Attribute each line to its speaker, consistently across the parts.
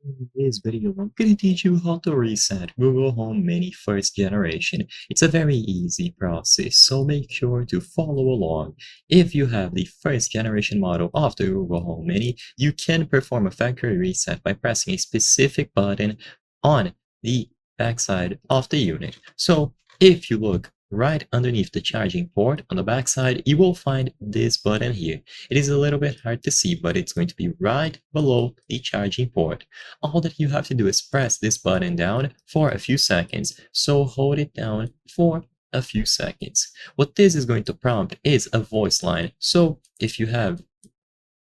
Speaker 1: In this video, I'm going to teach you how to reset Google Home Mini first generation. It's a very easy process, so make sure to follow along. If you have the first generation model of the Google Home Mini, you can perform a factory reset by pressing a specific button on the backside of the unit. So if you look right underneath the charging port on the backside, you will find this button here. It is a little bit hard to see, but it's going to be right below the charging port. All that you have to do is press this button down for a few seconds. So hold it down for a few seconds. What this is going to prompt is a voice line. So if you have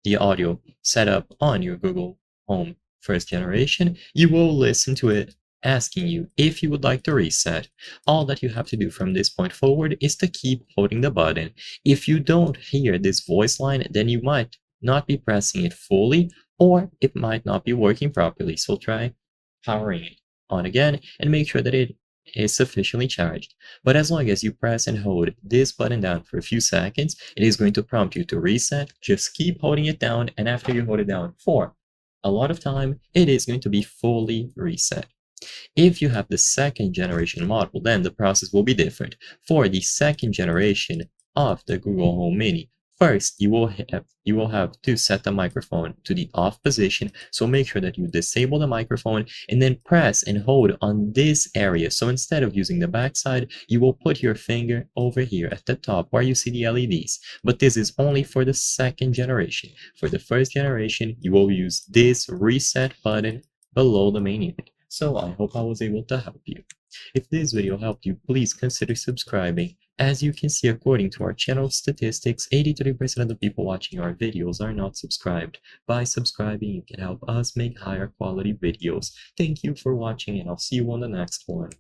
Speaker 1: the audio set up on your Google Home first generation, you will listen to it asking you if you would like to reset. All that you have to do from this point forward is to keep holding the button. If you don't hear this voice line, then you might not be pressing it fully, or it might not be working properly. So try powering it on again and make sure that it is sufficiently charged. But as long as you press and hold this button down for a few seconds, it is going to prompt you to reset. Just keep holding it down, and after you hold it down for a lot of time, it is going to be fully reset. If you have the second generation model, then the process will be different. For the second generation of the Google Home Mini, first you will have to set the microphone to the off position. So make sure that you disable the microphone and then press and hold on this area. So instead of using the backside, you will put your finger over here at the top where you see the LEDs. But this is only for the second generation. For the first generation, you will use this reset button below the main unit. So I hope I was able to help you. If this video helped you, please consider subscribing. As you can see, according to our channel statistics, 83% of the people watching our videos are not subscribed. By subscribing, you can help us make higher quality videos. Thank you for watching, and I'll see you on the next one.